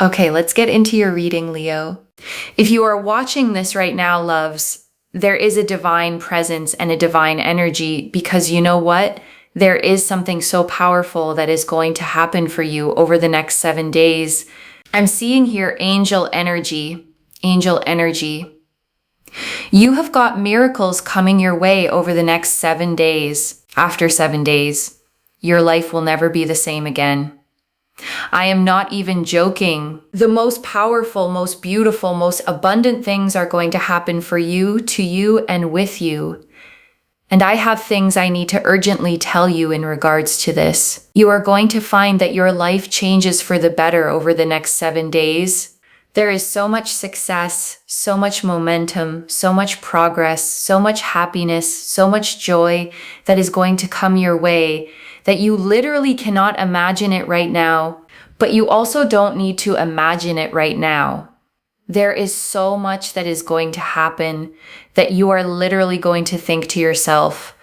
Okay, let's get into your reading, Leo. If you are watching this right now, loves, there is a divine presence and a divine energy because you know what? There is something so powerful that is going to happen for you over the next 7 days. I'm seeing here angel energy. Angel energy. You have got miracles coming your way over the next 7 days. After 7 days, your life will never be the same again. I am not even joking. The most powerful, most beautiful, most abundant things are going to happen for you, to you, and with you. And I have things I need to urgently tell you in regards to this. You are going to find that your life changes for the better over the next 7 days. There is so much success, so much momentum, so much progress, so much happiness, so much joy that is going to come your way that you literally cannot imagine it right now, but you also don't need to imagine it right now. There is so much that is going to happen that you are literally going to think to yourself,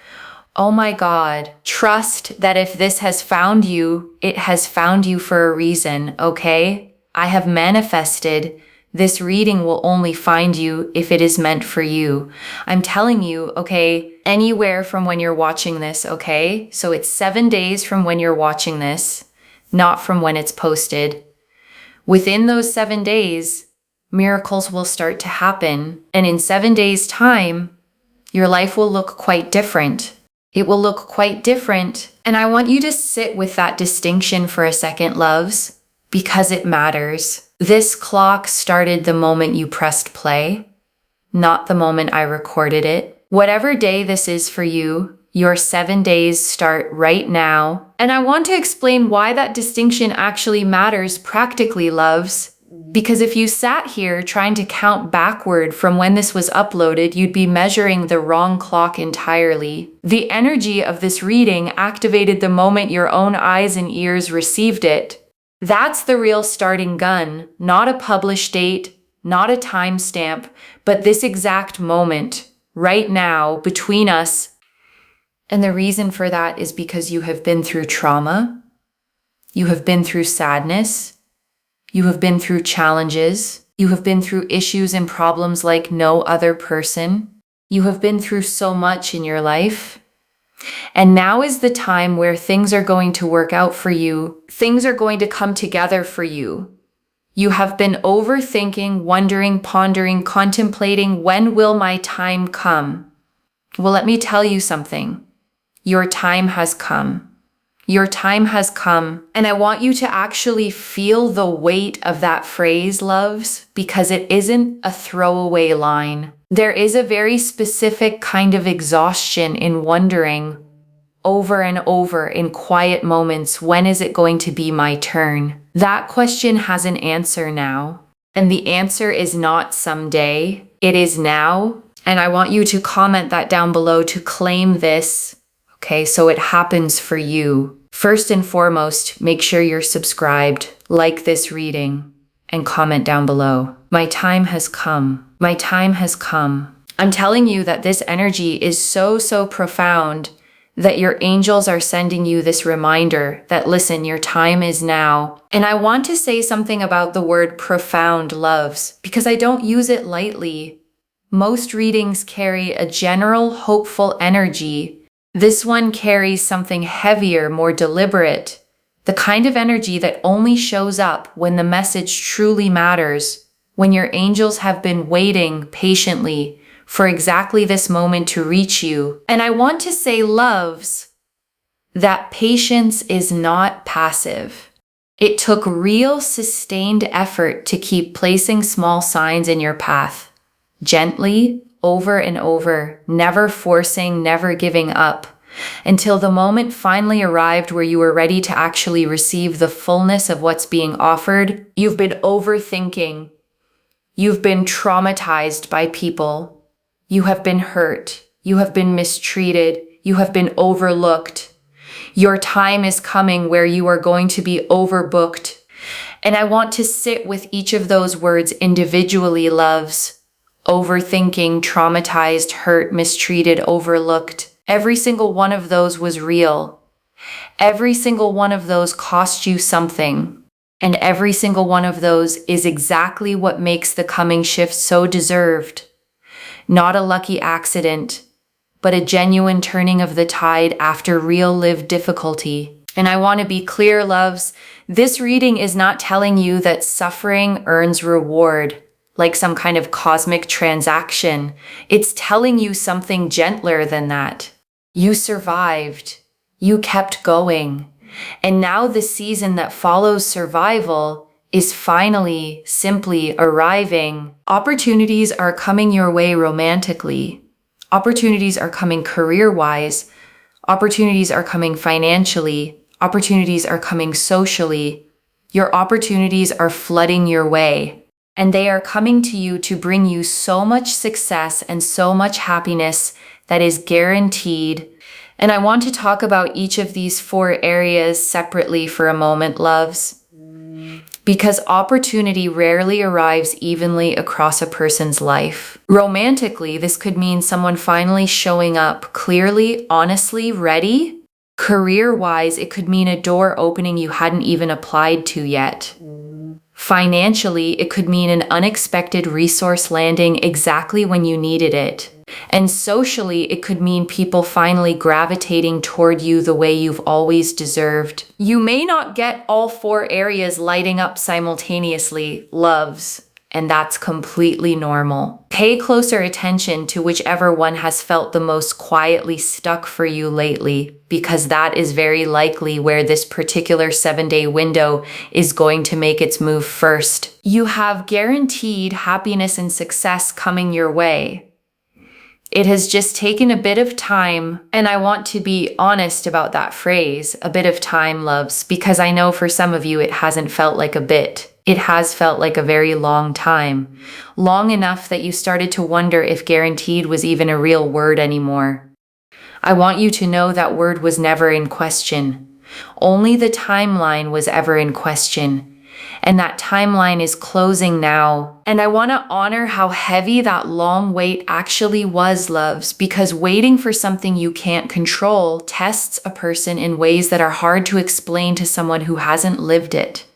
oh my God, trust that if this has found you, it has found you for a reason, okay? I have manifested. This reading will only find you if it is meant for you. I'm telling you, okay, anywhere from when you're watching this, okay? So it's 7 days from when you're watching this, not from when it's posted. Within those 7 days, miracles will start to happen. And in 7 days' time, your life will look quite different. It will look quite different. And I want you to sit with that distinction for a second, loves, because it matters. This clock started the moment you pressed play, not the moment I recorded it. Whatever day this is for you, your 7 days start right now. And I want to explain why that distinction actually matters practically, loves. Because if you sat here trying to count backward from when this was uploaded, you'd be measuring the wrong clock entirely. The energy of this reading activated the moment your own eyes and ears received it. That's the real starting gun, not a published date, not a timestamp, but this exact moment, right now, between us. And the reason for that is because you have been through trauma, you have been through sadness, you have been through challenges, you have been through issues and problems like no other person. You have been through so much in your life. And now is the time where things are going to work out for you. Things are going to come together for you. You have been overthinking, wondering, pondering, contemplating, when will my time come? Well, let me tell you something. Your time has come. Your time has come. And I want you to actually feel the weight of that phrase, loves, because it isn't a throwaway line. There is a very specific kind of exhaustion in wondering over and over in quiet moments, when is it going to be my turn? That question has an answer now. And the answer is not someday. It is now. And I want you to comment that down below to claim this. Okay, so it happens for you. First and foremost, make sure you're subscribed, like this reading, and comment down below. My time has come. My time has come. I'm telling you that this energy is so profound that your angels are sending you this reminder that, listen, your time is now. And I want to say something about the word profound, loves, because I don't use it lightly. Most readings carry a general, hopeful energy. This one carries something heavier, more deliberate, the kind of energy that only shows up when the message truly matters, when your angels have been waiting patiently for exactly this moment to reach you. And I want to say, loves, that patience is not passive. It took real sustained effort to keep placing small signs in your path, gently, over and over, never forcing, never giving up, until the moment finally arrived where you were ready to actually receive the fullness of what's being offered. You've been overthinking. You've been traumatized by people. You have been hurt. You have been mistreated. You have been overlooked. Your time is coming where you are going to be overbooked. And I want to sit with each of those words individually, loves. Overthinking, traumatized, hurt, mistreated, overlooked. Every single one of those was real. Every single one of those cost you something. And every single one of those is exactly what makes the coming shift so deserved. Not a lucky accident, but a genuine turning of the tide after real lived difficulty. And I want to be clear, loves, this reading is not telling you that suffering earns reward, like some kind of cosmic transaction. It's telling you something gentler than that. You survived. You kept going. And now the season that follows survival is finally simply arriving. Opportunities are coming your way romantically. Opportunities are coming career-wise. Opportunities are coming financially. Opportunities are coming socially. Your opportunities are flooding your way. And they are coming to you to bring you so much success and so much happiness that is guaranteed. And I want to talk about each of these 4 areas separately for a moment, loves. Because opportunity rarely arrives evenly across a person's life. Romantically, this could mean someone finally showing up clearly, honestly, ready. Career-wise, it could mean a door opening you hadn't even applied to yet. Financially, it could mean an unexpected resource landing exactly when you needed it. And socially, it could mean people finally gravitating toward you the way you've always deserved. You may not get all 4 areas lighting up simultaneously, loves, and that's completely normal. Pay closer attention to whichever one has felt the most quietly stuck for you lately, because that is very likely where this particular 7-day window is going to make its move first. You have guaranteed happiness and success coming your way. It has just taken a bit of time, and I want to be honest about that phrase, a bit of time, loves, because I know for some of you it hasn't felt like a bit. It has felt like a very long time. Long enough that you started to wonder if guaranteed was even a real word anymore. I want you to know that word was never in question. Only the timeline was ever in question. And that timeline is closing now. And I want to honor how heavy that long wait actually was, loves, because waiting for something you can't control tests a person in ways that are hard to explain to someone who hasn't lived it.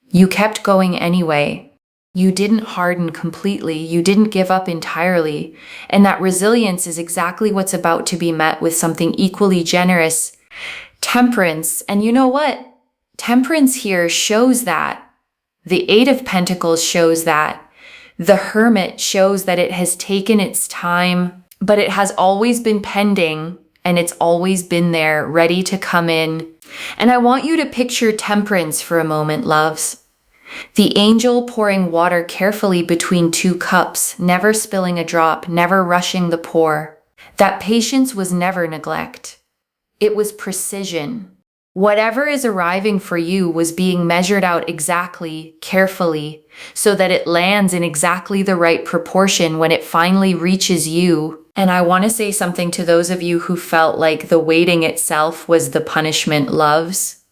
You kept going anyway. You didn't harden completely. You didn't give up entirely. And that resilience is exactly what's about to be met with something equally generous. Temperance. And you know what? Temperance here shows that. The 8 of Pentacles shows that. The Hermit shows that it has taken its time, but it has always been pending, and it's always been there, ready to come in. And I want you to picture Temperance for a moment, loves. The angel pouring water carefully between 2 cups, never spilling a drop, never rushing the pour. That patience was never neglect. It was precision. Whatever is arriving for you was being measured out exactly, carefully, so that it lands in exactly the right proportion when it finally reaches you. And I want to say something to those of you who felt like the waiting itself was the punishment, loves,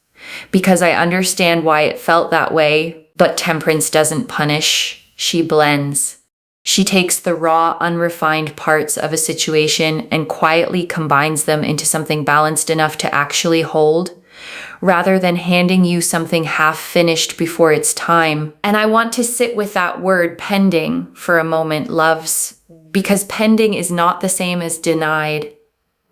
because I understand why it felt that way, but Temperance doesn't punish, she blends. She takes the raw, unrefined parts of a situation and quietly combines them into something balanced enough to actually hold, rather than handing you something half-finished before its time. And I want to sit with that word pending for a moment, loves, because pending is not the same as denied.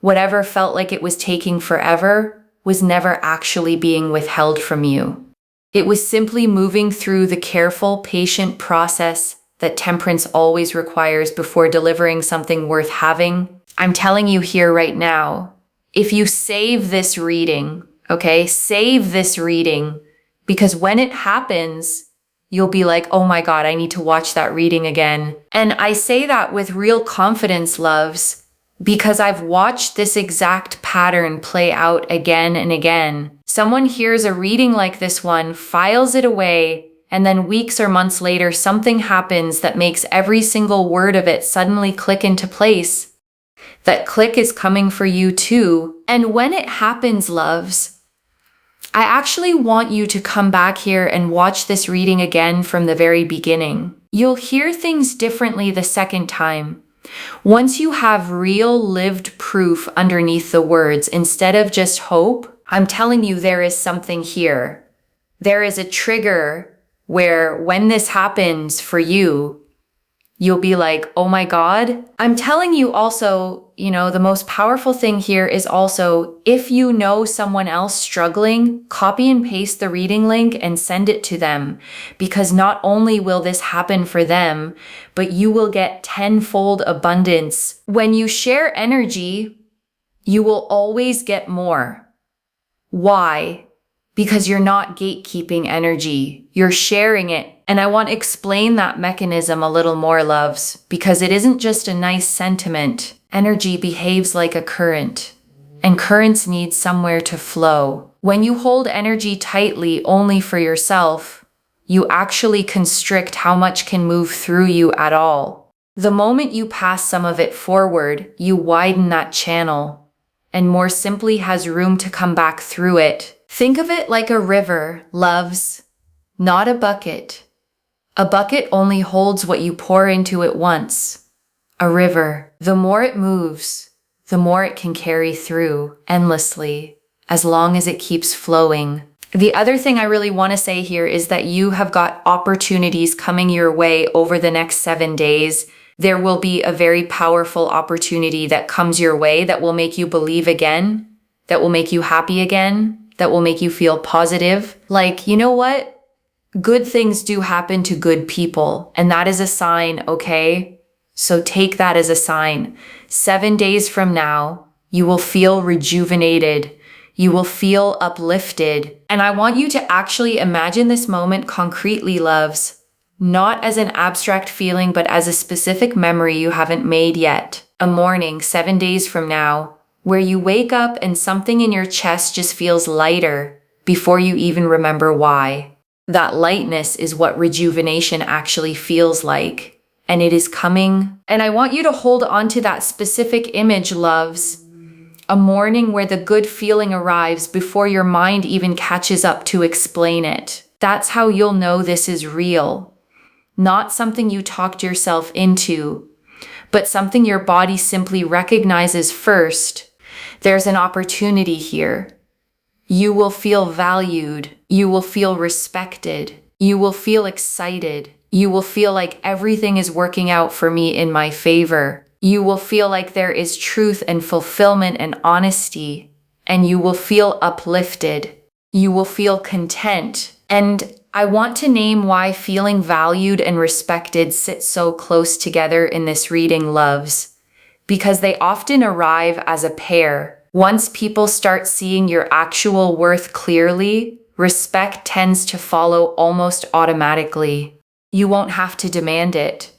Whatever felt like it was taking forever was never actually being withheld from you. It was simply moving through the careful, patient process that Temperance always requires before delivering something worth having. I'm telling you here right now, if you save this reading, okay, save this reading, because when it happens, you'll be like, oh my God, I need to watch that reading again. And I say that with real confidence, loves, because I've watched this exact pattern play out again and again. Someone hears a reading like this one, files it away, and then weeks or months later, something happens that makes every single word of it suddenly click into place. That click is coming for you too. And when it happens, loves, I actually want you to come back here and watch this reading again from the very beginning. You'll hear things differently the second time. Once you have real lived proof underneath the words, instead of just hope, I'm telling you there is something here. There is a trigger where when this happens for you, you'll be like, oh my God. I'm telling you also, the most powerful thing here is also, if you know someone else struggling, copy and paste the reading link and send it to them. Because not only will this happen for them, but you will get tenfold abundance. When you share energy, you will always get more. Why? Because you're not gatekeeping energy. You're sharing it. And I want to explain that mechanism a little more, loves, because it isn't just a nice sentiment. Energy behaves like a current, and currents need somewhere to flow. When you hold energy tightly only for yourself, you actually constrict how much can move through you at all. The moment you pass some of it forward, you widen that channel, and more simply has room to come back through it. Think of it like a river, loves, not a bucket. A bucket only holds what you pour into it once. A river, the more it moves, the more it can carry through endlessly, as long as it keeps flowing. The other thing I really want to say here is that you have got opportunities coming your way over the next 7 days. There will be a very powerful opportunity that comes your way that will make you believe again, that will make you happy again, that will make you feel positive. Like, you know what? Good things do happen to good people, and that is a sign, okay? So take that as a sign. 7 days from now, you will feel rejuvenated. You will feel uplifted. And I want you to actually imagine this moment concretely, loves, not as an abstract feeling, but as a specific memory you haven't made yet. A morning 7 days from now, where you wake up and something in your chest just feels lighter before you even remember why. That lightness is what rejuvenation actually feels like, and it is coming. And I want you to hold on to that specific image, loves. A morning where the good feeling arrives before your mind even catches up to explain it. That's how you'll know this is real. Not something you talked yourself into, but something your body simply recognizes first. There's an opportunity here. You will feel valued. You will feel respected. You will feel excited. You will feel like everything is working out for me in my favor. You will feel like there is truth and fulfillment and honesty. And you will feel uplifted. You will feel content. And I want to name why feeling valued and respected sit so close together in this reading, loves. Because they often arrive as a pair. Once people start seeing your actual worth clearly, respect tends to follow almost automatically. You won't have to demand it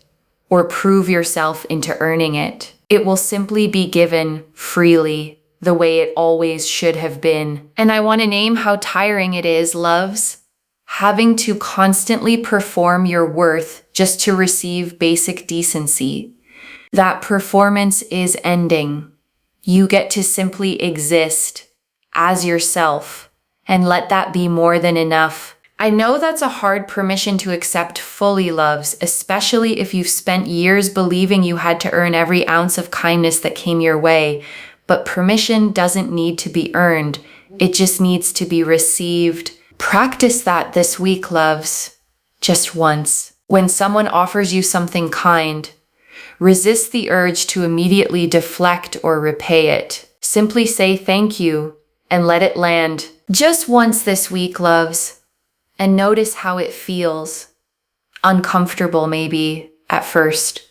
or prove yourself into earning it. It will simply be given freely, the way it always should have been. And I want to name how tiring it is, loves, having to constantly perform your worth just to receive basic decency. That performance is ending. You get to simply exist as yourself and let that be more than enough. I know that's a hard permission to accept fully, loves, especially if you've spent years believing you had to earn every ounce of kindness that came your way. But permission doesn't need to be earned. It just needs to be received. Practice that this week, loves. Just once. When someone offers you something kind, resist the urge to immediately deflect or repay it. Simply say thank you and let it land. Just once this week, loves, and notice how it feels. Uncomfortable maybe at first,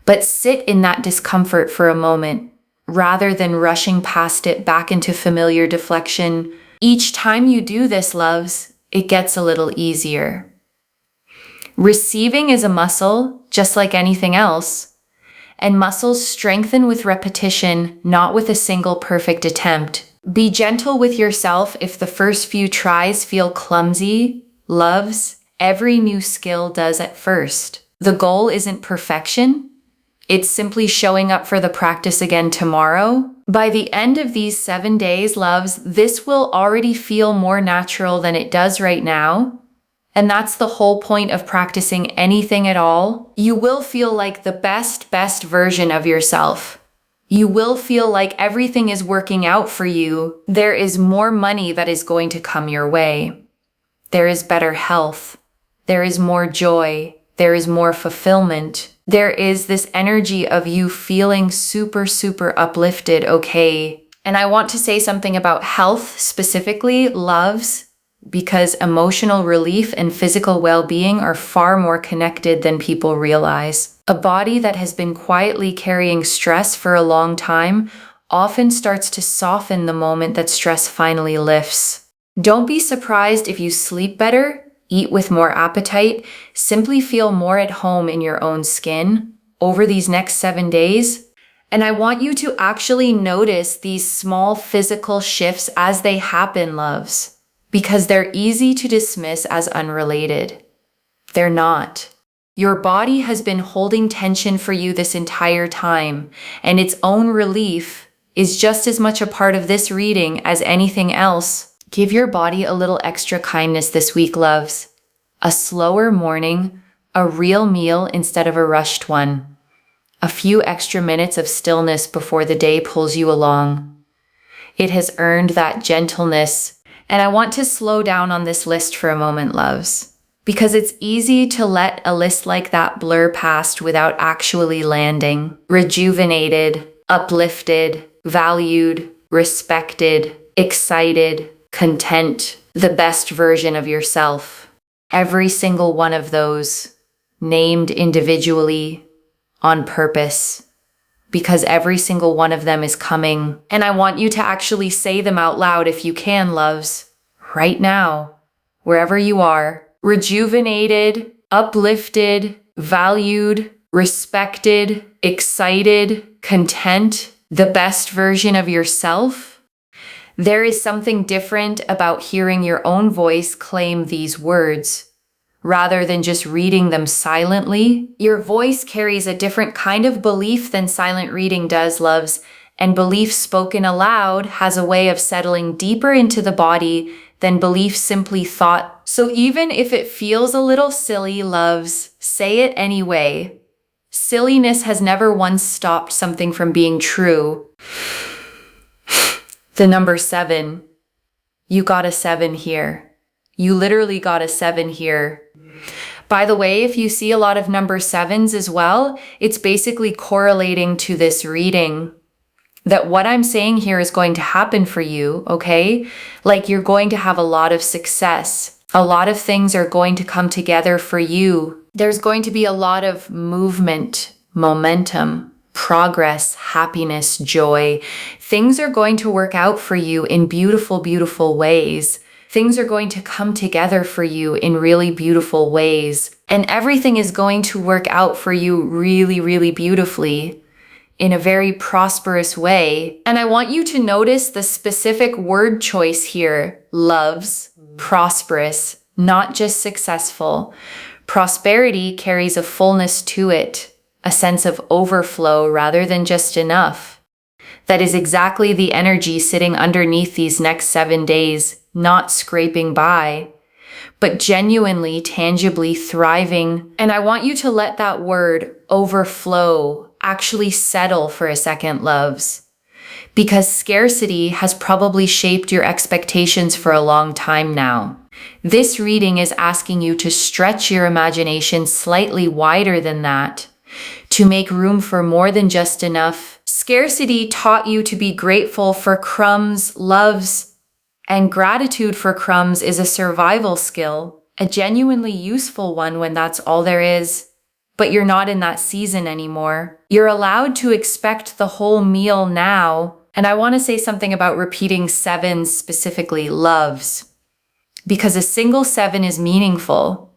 but sit in that discomfort for a moment rather than rushing past it back into familiar deflection. Each time you do this, loves, it gets a little easier. Receiving is a muscle, just like anything else, and muscles strengthen with repetition, not with a single perfect attempt. Be gentle with yourself if the first few tries feel clumsy, loves. Every new skill does at first. The goal isn't perfection. It's simply showing up for the practice again tomorrow. By the end of these 7 days, loves, this will already feel more natural than it does right now. And that's the whole point of practicing anything at all. You will feel like the best version of yourself. You will feel like everything is working out for you. There is more money that is going to come your way. There is better health. There is more joy. There is more fulfillment. There is this energy of you feeling super, super uplifted, okay? And I want to say something about health specifically, loves, because emotional relief and physical well-being are far more connected than people realize. A body that has been quietly carrying stress for a long time often starts to soften the moment that stress finally lifts. Don't be surprised if you sleep better, eat with more appetite, simply feel more at home in your own skin over these next 7 days. And I want you to actually notice these small physical shifts as they happen, loves, because they're easy to dismiss as unrelated. They're not. Your body has been holding tension for you this entire time, and its own relief is just as much a part of this reading as anything else. Give your body a little extra kindness this week, loves. A slower morning, a real meal instead of a rushed one. A few extra minutes of stillness before the day pulls you along. It has earned that gentleness. And I want to slow down on this list for a moment, loves, because it's easy to let a list like that blur past without actually landing. Rejuvenated, uplifted, valued, respected, excited, content, the best version of yourself. Every single one of those, named individually, on purpose, because every single one of them is coming. And I want you to actually say them out loud if you can, loves, right now, wherever you are. Rejuvenated, uplifted, valued, respected, excited, content, the best version of yourself. There is something different about hearing your own voice claim these words. Rather than just reading them silently, your voice carries a different kind of belief than silent reading does, loves, and belief spoken aloud has a way of settling deeper into the body than belief simply thought. So even if it feels a little silly, loves, say it anyway. Silliness has never once stopped something from being true. The number 7. You got a 7 here. You literally got a 7 here. By the way, if you see a lot of number 7s as well, it's basically correlating to this reading that what I'm saying here is going to happen for you, okay? Like you're going to have a lot of success. A lot of things are going to come together for you. There's going to be a lot of movement, momentum, progress, happiness, joy. Things are going to work out for you in beautiful, beautiful ways. Things are going to come together for you in really beautiful ways. And everything is going to work out for you really, really beautifully in a very prosperous way. And I want you to notice the specific word choice here. Loves, prosperous, not just successful. Prosperity carries a fullness to it, a sense of overflow rather than just enough. That is exactly the energy sitting underneath these next 7 days. Not scraping by, but genuinely, tangibly thriving. And I want you to let that word overflow actually settle for a second, loves, because scarcity has probably shaped your expectations for a long time now. This reading is asking you to stretch your imagination slightly wider than that, to make room for more than just enough. Scarcity taught you to be grateful for crumbs, loves, and gratitude for crumbs is a survival skill, a genuinely useful one when that's all there is. But you're not in that season anymore. You're allowed to expect the whole meal now. And I want to say something about repeating 7s specifically, loves, because a single 7 is meaningful,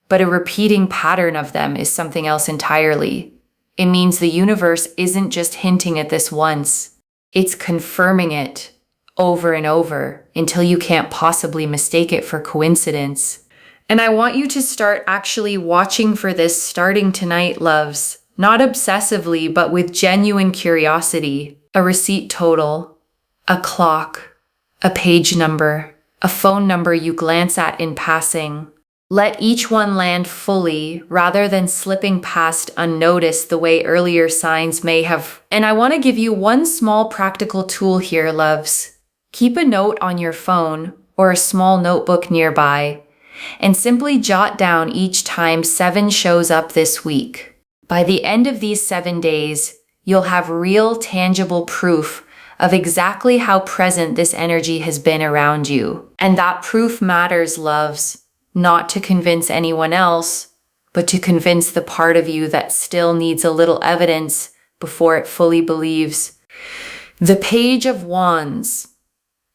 but a repeating pattern of them is something else entirely. It means the universe isn't just hinting at this once. It's confirming it over and over until you can't possibly mistake it for coincidence. And I want you to start actually watching for this starting tonight, loves. Not obsessively, but with genuine curiosity. A receipt total, a clock, a page number, a phone number you glance at in passing. Let each one land fully rather than slipping past unnoticed the way earlier signs may have. And I want to give you one small practical tool here, loves. Keep a note on your phone or a small notebook nearby. and simply jot down each time 7 shows up this week. By the end of these 7 days, you'll have real, tangible proof of exactly how present this energy has been around you. And that proof matters, loves, not to convince anyone else, but to convince the part of you that still needs a little evidence before it fully believes. The Page of Wands.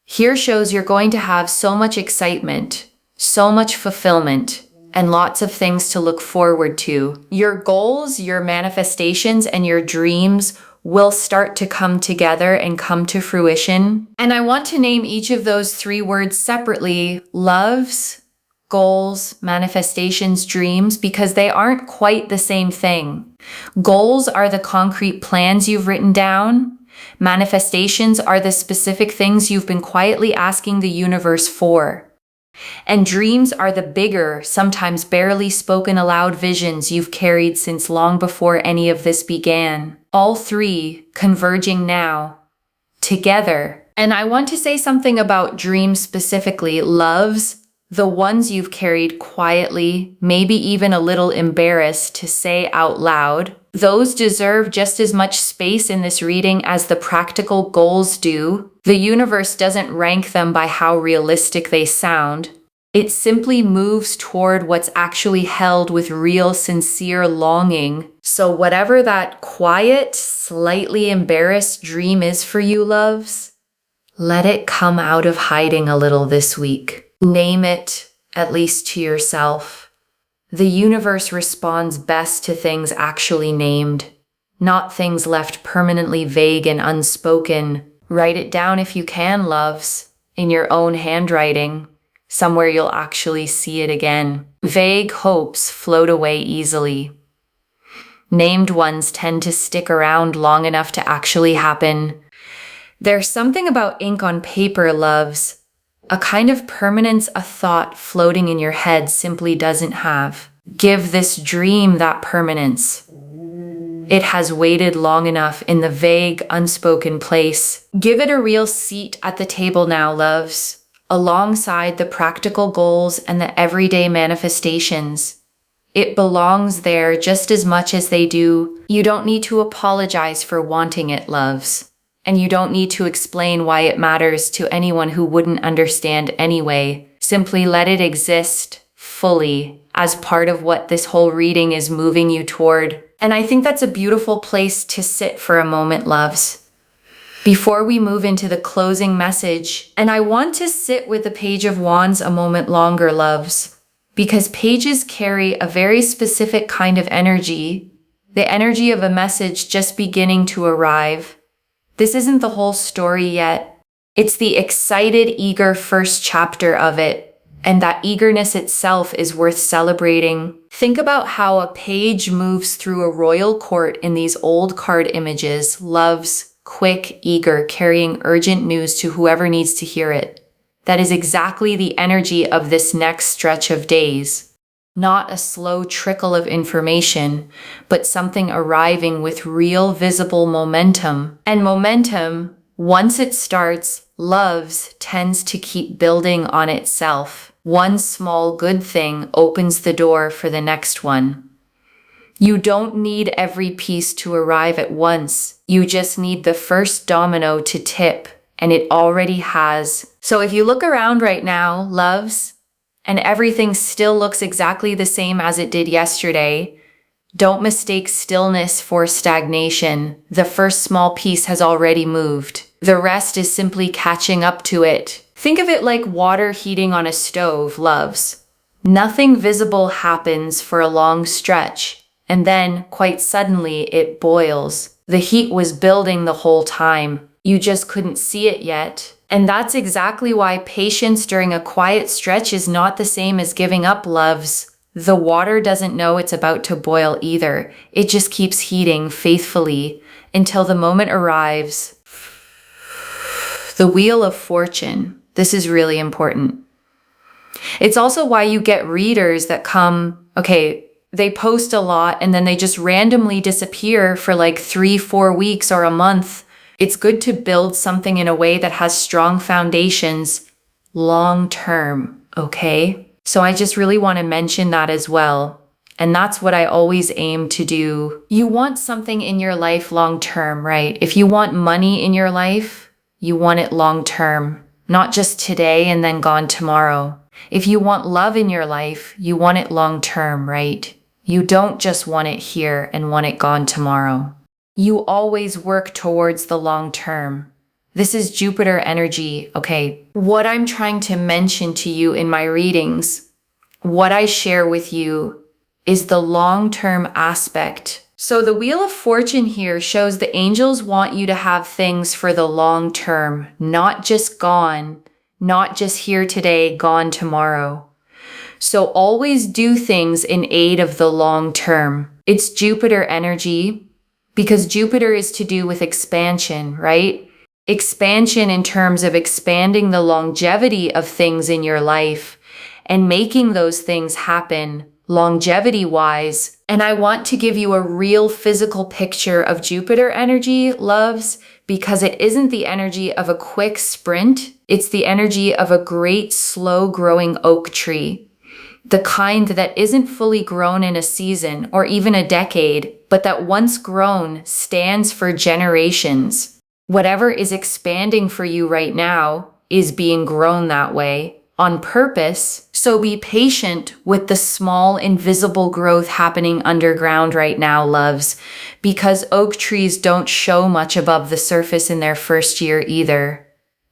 Here shows you're going to have so much excitement, so much fulfillment, and lots of things to look forward to. Your goals, your manifestations, and your dreams will start to come together and come to fruition. And I want to name each of those 3 words separately: loves, goals, manifestations, dreams, because they aren't quite the same thing. Goals are the concrete plans you've written down. Manifestations are the specific things you've been quietly asking the universe for. And dreams are the bigger, sometimes barely spoken aloud visions you've carried since long before any of this began. All 3 converging now, together. And I want to say something about dreams specifically. Loves, the ones you've carried quietly, maybe even a little embarrassed to say out loud. Those deserve just as much space in this reading as the practical goals do. The universe doesn't rank them by how realistic they sound. It simply moves toward what's actually held with real, sincere longing. So whatever that quiet, slightly embarrassed dream is for you, loves, let it come out of hiding a little this week. Name it, at least to yourself. The universe responds best to things actually named, not things left permanently vague and unspoken. Write it down if you can, loves, in your own handwriting, somewhere you'll actually see it again. Vague hopes float away easily. Named ones tend to stick around long enough to actually happen. There's something about ink on paper, loves, a kind of permanence a thought floating in your head simply doesn't have. Give this dream that permanence. It has waited long enough in the vague, unspoken place. Give it a real seat at the table now, loves, alongside the practical goals and the everyday manifestations. It belongs there just as much as they do. You don't need to apologize for wanting it, loves. And you don't need to explain why it matters to anyone who wouldn't understand anyway. Simply let it exist fully as part of what this whole reading is moving you toward. And I think that's a beautiful place to sit for a moment, loves, before we move into the closing message. And I want to sit with the Page of Wands a moment longer, loves, because pages carry a very specific kind of energy, the energy of a message just beginning to arrive. This isn't the whole story yet. It's the excited, eager first chapter of it, and that eagerness itself is worth celebrating. Think about how a page moves through a royal court in these old card images, loves, quick, eager, carrying urgent news to whoever needs to hear it. That is exactly the energy of this next stretch of days. Not a slow trickle of information, but something arriving with real visible momentum. And momentum, once it starts, loves, tends to keep building on itself. One small good thing opens the door for the next one. You don't need every piece to arrive at once. You just need the first domino to tip, and it already has. So if you look around right now, loves, and everything still looks exactly the same as it did yesterday, don't mistake stillness for stagnation. The first small piece has already moved. The rest is simply catching up to it. Think of it like water heating on a stove, loves. Nothing visible happens for a long stretch, and then, quite suddenly, it boils. The heat was building the whole time. You just couldn't see it yet. And that's exactly why patience during a quiet stretch is not the same as giving up, loves. The water doesn't know it's about to boil either. It just keeps heating faithfully until the moment arrives. The Wheel of Fortune. This is really important. It's also why you get readers that come, they post a lot and then they just randomly disappear for like 3-4 weeks or a month. It's good to build something in a way that has strong foundations long term, okay? So I just really want to mention that as well. And that's what I always aim to do. You want something in your life long term, right? If you want money in your life, you want it long term, not just today and then gone tomorrow. If you want love in your life, you want it long term, right? You don't just want it here and want it gone tomorrow. You always work towards the long term. This is Jupiter energy, okay? What I'm trying to mention to you in my readings, what I share with you is the long-term aspect. So the Wheel of Fortune here shows the angels want you to have things for the long term, not just gone, not just here today, gone tomorrow. So always do things in aid of the long term. It's Jupiter energy because Jupiter is to do with expansion, right? Expansion in terms of expanding the longevity of things in your life and making those things happen longevity-wise. And I want to give you a real physical picture of Jupiter energy, loves, because it isn't the energy of a quick sprint. It's the energy of a great, slow-growing oak tree. The kind that isn't fully grown in a season or even a decade, but that once grown stands for generations. Whatever is expanding for you right now is being grown that way on purpose. So be patient with the small, invisible growth happening underground right now, loves, because oak trees don't show much above the surface in their first year either.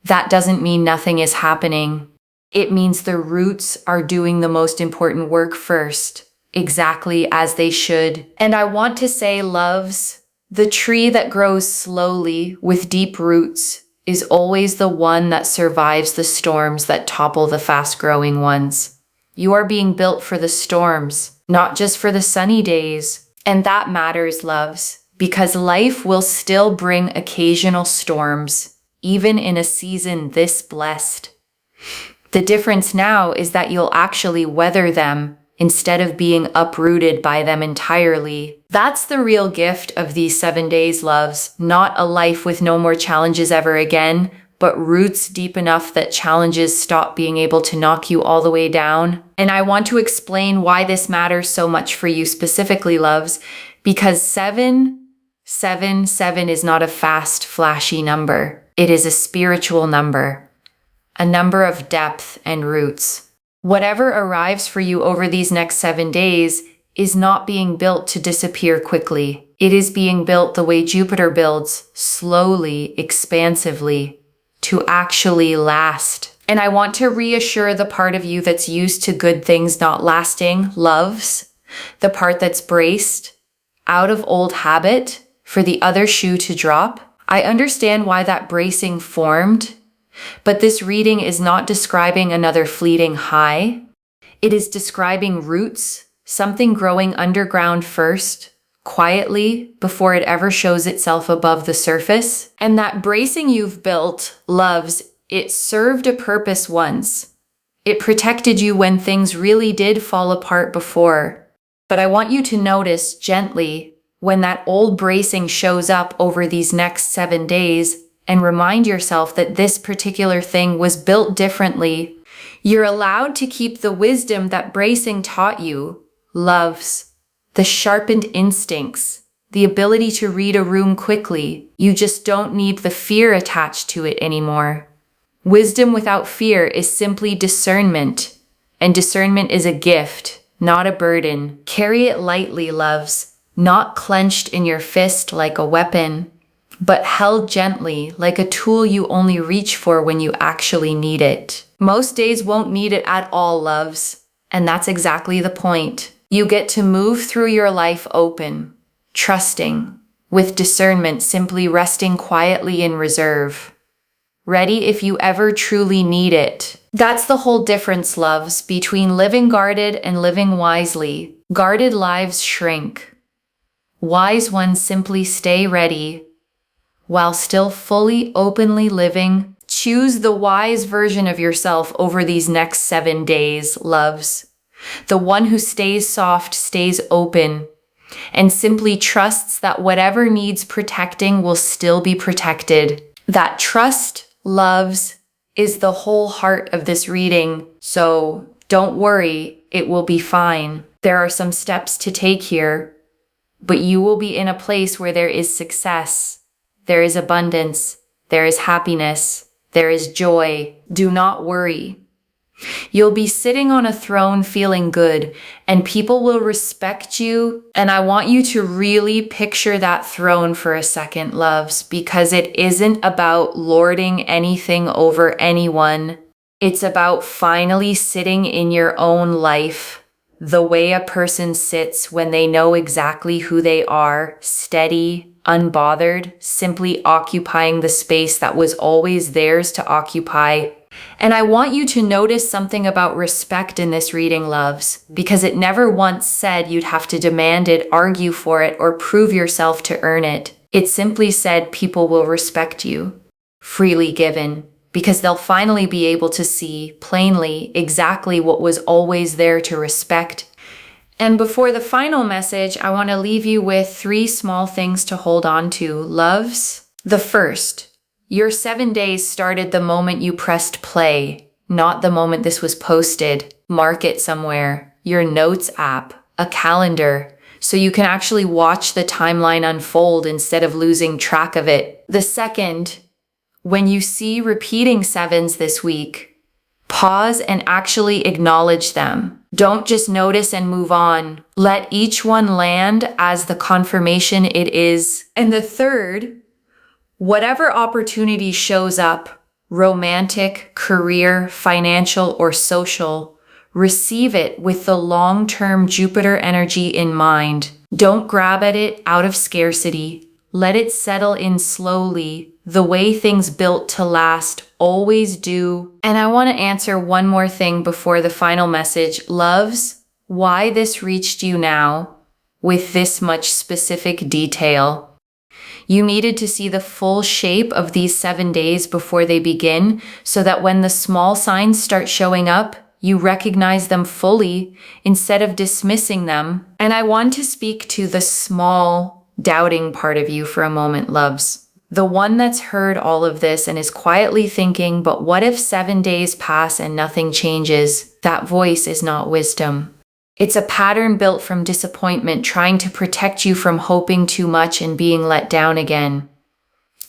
That doesn't mean nothing is happening. It means the roots are doing the most important work first, exactly as they should. And I want to say, loves, the tree that grows slowly with deep roots is always the one that survives the storms that topple the fast-growing ones. You are being built for the storms, not just for the sunny days. And that matters, loves, because life will still bring occasional storms, even in a season this blessed. The difference now is that you'll actually weather them instead of being uprooted by them entirely. That's the real gift of these 7 days, loves. Not a life with no more challenges ever again, but roots deep enough that challenges stop being able to knock you all the way down. And I want to explain why this matters so much for you specifically, loves, because 777 is not a fast, flashy number. It is a spiritual number, a number of depth and roots. Whatever arrives for you over these next 7 days is not being built to disappear quickly. It is being built the way Jupiter builds, slowly, expansively, to actually last. And I want to reassure the part of you that's used to good things not lasting, loves, the part that's braced, out of old habit, for the other shoe to drop. I understand why that bracing formed. But this reading is not describing another fleeting high. It is describing roots, something growing underground first, quietly, before it ever shows itself above the surface. And that bracing you've built, loves, it served a purpose once. It protected you when things really did fall apart before. But I want you to notice gently when that old bracing shows up over these next 7 days, and remind yourself that this particular thing was built differently. You're allowed to keep the wisdom that bracing taught you, loves, the sharpened instincts, the ability to read a room quickly. You just don't need the fear attached to it anymore. Wisdom without fear is simply discernment, and discernment is a gift, not a burden. Carry it lightly, loves, not clenched in your fist like a weapon, but held gently like a tool you only reach for when you actually need it. Most days won't need it at all, loves, and that's exactly the point. You get to move through your life open, trusting, with discernment, simply resting quietly in reserve. Ready if you ever truly need it. That's the whole difference, loves, between living guarded and living wisely. Guarded lives shrink. Wise ones simply stay ready, while still fully, openly living. Choose the wise version of yourself over these next 7 days, loves. The one who stays soft, stays open, and simply trusts that whatever needs protecting will still be protected. That trust, loves, is the whole heart of this reading. So Don't worry, it will be fine. There are some steps to take here, but you will be in a place where there is success, there is abundance, there is happiness, there is joy. Do not worry. You'll be sitting on a throne feeling good, and people will respect you. And I want you to really picture that throne for a second, loves, because it isn't about lording anything over anyone. It's about finally sitting in your own life, the way a person sits when they know exactly who they are, steady, unbothered, simply occupying the space that was always theirs to occupy. And I want you to notice something about respect in this reading, loves, because it never once said you'd have to demand it, argue for it, or prove yourself to earn it. It simply said people will respect you, freely given, because they'll finally be able to see plainly exactly what was always there to respect. And before the final message, I want to leave you with 3 small things to hold on to, loves. The first, your 7 days started the moment you pressed play, not the moment this was posted. Mark it somewhere, your notes app, a calendar, so you can actually watch the timeline unfold instead of losing track of it. The second, when you see repeating 7s this week, pause and actually acknowledge them. Don't just notice and move on. Let each one land as the confirmation it is. And the third, whatever opportunity shows up, romantic, career, financial, or social, receive it with the long-term Jupiter energy in mind. Don't grab at it out of scarcity. Let it settle in slowly, the way things built to last always do. And I want to answer one more thing before the final message. Loves, why this reached you now with this much specific detail. You needed to see the full shape of these 7 days before they begin, so that when the small signs start showing up, you recognize them fully instead of dismissing them. And I want to speak to the small, doubting part of you for a moment, loves. The one that's heard all of this and is quietly thinking, but what if 7 days pass and nothing changes? That voice is not wisdom. It's a pattern built from disappointment, trying to protect you from hoping too much and being let down again.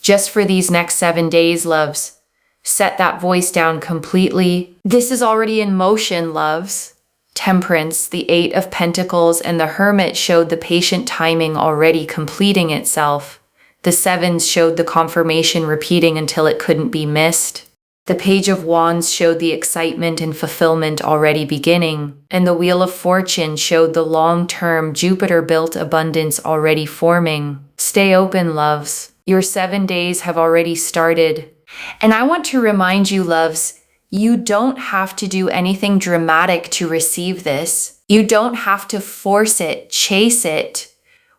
Just for these next 7 days, loves, set that voice down completely. This is already in motion, loves. Temperance, the 8 of Pentacles, and the Hermit showed the patient timing already completing itself. The 7s showed the confirmation repeating until it couldn't be missed. The Page of Wands showed the excitement and fulfillment already beginning, and the Wheel of Fortune showed the long-term Jupiter-built abundance already forming. Stay open, loves. Your 7 days have already started. And I want to remind you, loves, you don't have to do anything dramatic to receive this. You don't have to force it, chase it,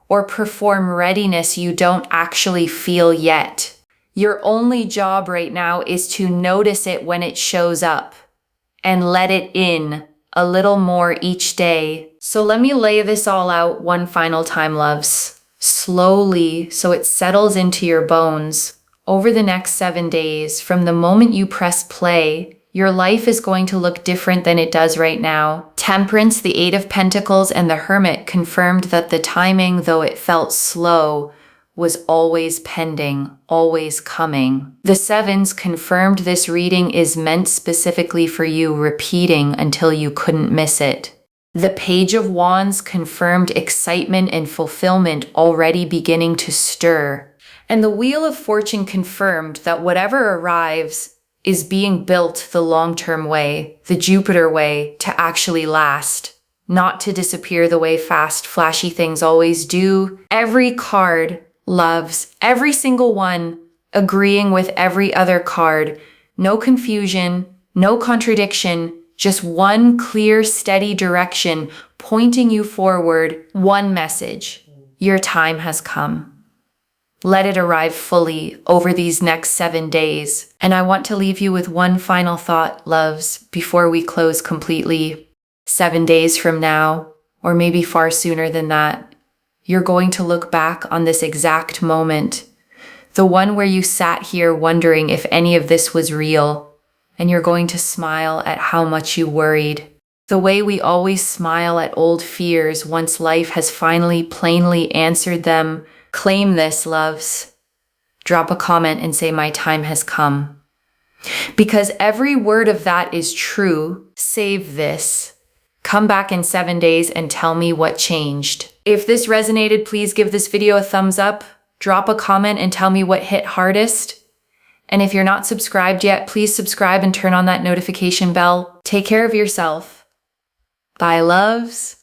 or perform readiness you don't actually feel yet. Your only job right now is to notice it when it shows up and let it in a little more each day. So let me lay this all out one final time, loves. Slowly, so it settles into your bones. Over the next 7 days, from the moment you press play, your life is going to look different than it does right now. Temperance, the 8 of Pentacles, and the Hermit confirmed that the timing, though it felt slow, was always pending, always coming. The 7s confirmed this reading is meant specifically for you, repeating until you couldn't miss it. The Page of Wands confirmed excitement and fulfillment already beginning to stir. And the Wheel of Fortune confirmed that whatever arrives is being built the long-term way, the Jupiter way, to actually last, not to disappear the way fast, flashy things always do. Every card, loves, every single one, agreeing with every other card. No confusion, no contradiction, just one clear, steady direction pointing you forward. One message: your time has come. Let it arrive fully over these next 7 days. And I want to leave you with one final thought, loves, before we close completely. 7 days from now, or maybe far sooner than that, you're going to look back on this exact moment, the one where you sat here wondering if any of this was real, and you're going to smile at how much you worried. The way we always smile at old fears once life has finally plainly answered them. Claim this, loves. Drop a comment and say my time has come. Because every word of that is true. Save this. Come back in 7 days and tell me what changed. If this resonated, please give this video a thumbs up. Drop a comment and tell me what hit hardest. And if you're not subscribed yet, please subscribe and turn on that notification bell. Take care of yourself. Bye, loves.